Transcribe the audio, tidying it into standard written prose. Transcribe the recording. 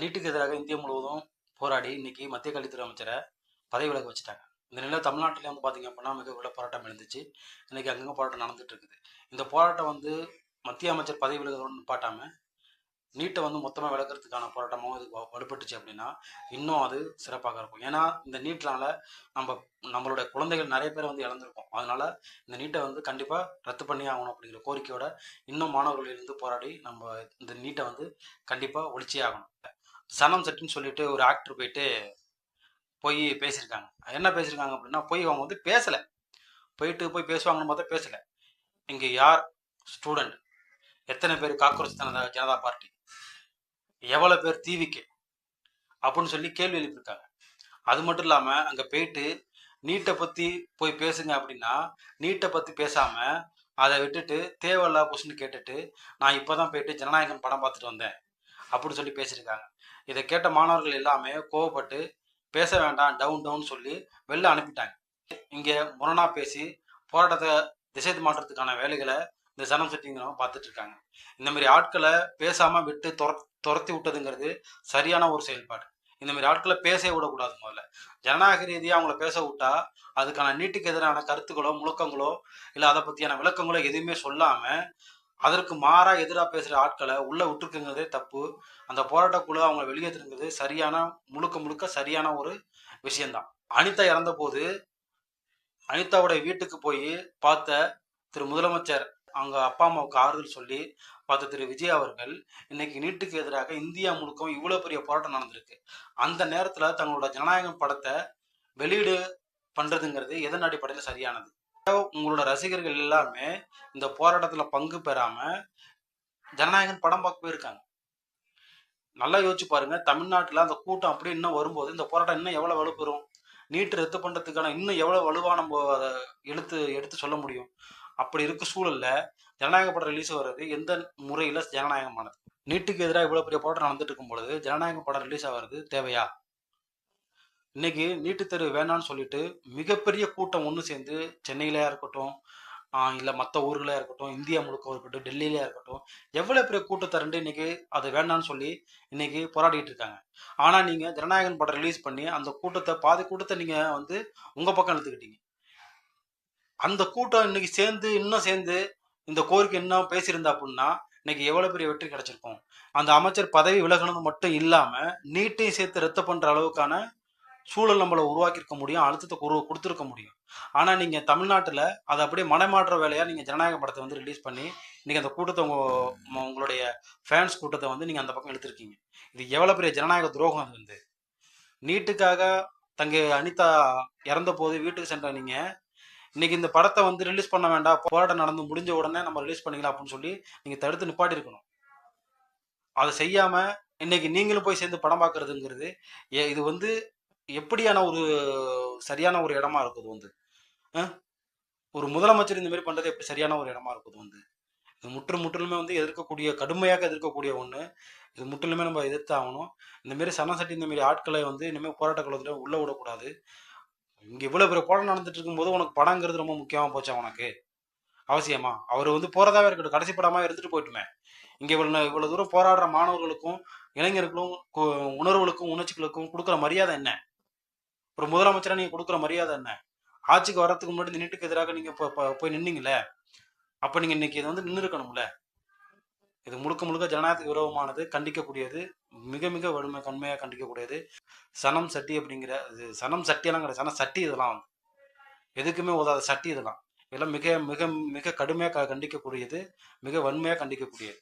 நீட்டுக்கு எதிராக இந்தியா முழுவதும் போராடி இன்னைக்கு மத்திய கல்வித்துறை அமைச்சரை பதவி விலக வச்சுட்டாங்க. இந்த நிலையில் தமிழ்நாட்டிலே வந்து பார்த்தீங்க அப்படின்னா மிக உள்ள போராட்டம் எழுந்துச்சு. இன்னைக்கு அங்கங்கே போராட்டம் நடந்துட்டு இருக்குது. இந்த போராட்டம் வந்து மத்திய அமைச்சர் பதவி விலகிறோன்னு நிப்பாட்டாம நீட்டை வந்து மொத்தமாக விளக்குறதுக்கான போராட்டமும் இது வலுப்பட்டுச்சு அப்படின்னா இன்னும் அது சிறப்பாக இருக்கும். ஏன்னா இந்த நீட்னால நம்மளுடைய குழந்தைகள் நிறைய பேர் வந்து இழந்திருக்கும். அதனால இந்த நீட்டை வந்து கண்டிப்பாக ரத்து பண்ணி ஆகணும் அப்படிங்கிற கோரிக்கையோட இன்னும் மாணவர்கள் இருந்து போராடி நம்ம இந்த நீட்டை வந்து கண்டிப்பாக ஒழிச்சே ஆகணும். சனம் செட்டுன்னு சொல்லிட்டு ஒரு ஆக்டர் போய் பேசியிருக்காங்க. என்ன பேசியிருக்காங்க அப்படின்னா அவங்க வந்து பேசலை. போய் பேசுவாங்கன்னு பார்த்தா பேசலை. இங்கே யார் ஸ்டூடெண்ட், எத்தனை பேர் காக்ரோச் ஜனதா பார்ட்டி, எவ்வளோ பேர் டிவிக்கு அப்படின்னு சொல்லி கேள்வி எழுப்பியிருக்காங்க. அது மட்டும் இல்லாமல் அங்கே போயிட்டு நீட்டை பற்றி போய் பேசுங்க அப்படின்னா நீட்டை பற்றி பேசாமல் அதை விட்டுட்டு தேவையில்லா கொஸ்டின் கேட்டுட்டு நான் இப்போ தான் போயிட்டு ஜனநாயகன் படம் பார்த்துட்டு வந்தேன் அப்படின்னு சொல்லி பேசியிருக்காங்க. இதை கேட்ட மாணவர்கள் எல்லாமே கோவப்பட்டு பேச வேண்டாம் டவுன் டவுன் சொல்லி வெளில அனுப்பிட்டாங்க. இங்கே முரணா பேசி போராட்டத்தை திசை மாற்றத்துக்கான வேலைகளை இந்த சனம் செட்டிங்கிறவங்க பார்த்துட்டு இருக்காங்க. இந்த மாதிரி ஆட்களை பேசாமல் விட்டு துரத்தி விட்டதுங்கிறது சரியான ஒரு செயல்பாடு. இந்த மாதிரி ஆட்களை பேசவே விடக்கூடாது. முதல்ல ஜனநாயக ரீதியாக அவங்கள பேச விட்டா அதுக்கான நீட்டுக்கு எதிரான கருத்துக்களோ முழக்கங்களோ இல்லை அதை பற்றியான விளக்கங்களோ எதுவுமே சொல்லாமல் அதற்கு மாறாக எதிராக பேசுகிற ஆட்களை உள்ளே விட்டுருக்குங்கிறதே தப்பு. அந்த போராட்டக்குழு அவங்க வெளியேற்றுங்கிறது முழுக்க சரியான ஒரு விஷயம்தான். அனிதா இறந்த போது அனிதாவுடைய வீட்டுக்கு போய் பார்த்த திரு முதலமைச்சர் அவங்க அப்பா அம்மாவுக்கு ஆறுதல் சொல்லி பார்த்த திரு விஜய் அவர்கள் இன்னைக்கு நீட்டுக்கு எதிராக இந்தியா முழுக்கவும் இவ்வளோ பெரிய போராட்டம் நடந்திருக்கு. அந்த நேரத்தில் தங்களோட ஜனநாயகம் படத்தை வெளியீடு பண்ணுறதுங்கிறது எதன் அடிப்படையில் சரியானது? உங்களோட ரசிகர்கள் எல்லாமே இந்த போராட்டத்தில் பங்கு பெறாம ஜனநாயகன் படம் பார்க்க போயிருக்காங்க. நல்லா யோசிச்சு பாருங்க. தமிழ்நாட்டில் அந்த கூட்டம் அப்படி இன்னும் வரும்போது இந்த போராட்டம் இன்னும் எவ்வளவு வலுப்பெறும்? நீட்டு ரத்து பண்றதுக்கான இன்னும் எவ்வளவு வலுவா நம்ம அதை எடுத்து சொல்ல முடியும்? அப்படி இருக்க சூழல்ல ஜனநாயக படம் ரிலீஸ் வர்றது எந்த முறையில ஜனநாயகமானது? நீட்டுக்கு எதிராக இவ்வளவு பெரிய போராட்டம் நடந்துட்டு இருக்கும் பொழுது ஜனநாயக படம் ரிலீஸ் ஆகிறது தேவையா? இன்னைக்கு நீட்டு தேர்வு வேணான்னு சொல்லிட்டு மிகப்பெரிய கூட்டம் ஒன்று சேர்ந்து சென்னையிலயா இருக்கட்டும், இல்லை மற்ற ஊர்களாக இருக்கட்டும், இந்தியா முழுக்க இருக்கட்டும், டெல்லியிலையா இருக்கட்டும், எவ்வளோ பெரிய கூட்டத்தை ரெண்டு இன்னைக்கு அது வேண்டான்னு சொல்லி இன்னைக்கு போராடிட்டு இருக்காங்க. ஆனால் நீங்கள் ஜனநாயகன் படம் ரிலீஸ் பண்ணி அந்த கூட்டத்தை பாதி கூட்டத்தை நீங்கள் வந்து உங்கள் பக்கம் எடுத்துக்கிட்டீங்க. அந்த கூட்டம் இன்னைக்கு இன்னும் சேர்ந்து இந்த கோரிக்கை இன்னும் பேசியிருந்தா அப்படின்னா இன்னைக்கு எவ்வளோ பெரிய வெற்றி கிடைச்சிருக்கும். அந்த அமைச்சர் பதவி விலகணும்னு மட்டும் இல்லாமல் நீட்டையும் சேர்த்து ரத்து பண்ணுற அளவுக்கான சூழல் நம்மளை உருவாக்கியிருக்க முடியும், அழுத்தத்தை கொடுத்துருக்க முடியும். ஆனால் நீங்கள் தமிழ்நாட்டில் அதை அப்படியே மனமாற்ற வேலையாக நீங்கள் ஜனநாயக படத்தை வந்து ரிலீஸ் பண்ணி நீங்கள் அந்த கூட்டத்தை உங்களுடைய ஃபேன்ஸ் கூட்டத்தை வந்து நீங்கள் அந்த பக்கம் எடுத்திருக்கீங்க. இது எவ்வளோ பெரிய ஜனநாயக துரோகம். அது வந்து நீட்டுக்காக அனிதா இறந்த போது வீட்டுக்கு சென்ற நீங்கள் இன்னைக்கு இந்த படத்தை வந்து ரிலீஸ் பண்ண வேண்டாம், போராட்டம் நடந்து முடிஞ்ச உடனே நம்ம ரிலீஸ் பண்ணிக்கலாம் அப்படின்னு சொல்லி நீங்கள் தடுத்து நிப்பாட்டி இருக்கணும். அதை செய்யாமல் இன்னைக்கு நீங்களும் போய் சேர்ந்து படம் பார்க்கறதுங்கிறது இது வந்து எப்படியான ஒரு சரியான ஒரு இடமா இருக்குது? வந்து ஒரு முதலமைச்சர் இந்த மாதிரி பண்றது எப்படி சரியான ஒரு இடமா இருக்குது? வந்து இது முற்றிலுமே வந்து கடுமையாக எதிர்க்கக்கூடிய ஒண்ணு. இது முற்றிலுமே நம்ம எதிர்த்தாகணும். இந்த மாதிரி சனசட்டி இந்த மாதிரி ஆட்களை வந்து இனிமேல் போராட்ட குளத்துல உள்ள விடக்கூடாது. இங்க இவ்வளவு பெரிய போராட்டம் நடந்துட்டு இருக்கும்போது உனக்கு படங்கிறது ரொம்ப முக்கியமா போச்சா? உனக்கு அவசியமா? அவர் வந்து போறதாவே இருக்கட்டும், கடைசி படமா இருந்துட்டு போயிட்டுமே. இங்க இவ்வளவு தூரம் போராடுற மாணவர்களுக்கும் இளைஞர்களுக்கும் உணர்வுகளுக்கும் உணர்ச்சிகளுக்கும் கொடுக்குற மரியாதை என்ன? ஒரு முதலமைச்சரா நீங்க கொடுக்குற மரியாதை என்ன? ஆட்சிக்கு வர்றதுக்கு முன்னாடி இந்த நீட்டுக்கு எதிராக நீங்க போய் நின்னீங்களே, அப்ப நீங்க இன்னைக்கு இதை வந்து நின்று இருக்கணும்ல. இது முழுக்க ஜனநாயகத்துக்கு விரோதமானது, கண்டிக்கக்கூடியது, மிக மிக கண்மையாக கண்டிக்கக்கூடியது. சனம் சட்டி அப்படிங்கிற சனம் சட்டியெல்லாம் கிடையாது, சன சட்டி இதெல்லாம் வந்து எதுக்குமே உதாத சட்டி இதெல்லாம் மிக மிக மிக கடுமையாக கண்டிக்கக்கூடியது, மிக வன்மையாக கண்டிக்கக்கூடியது.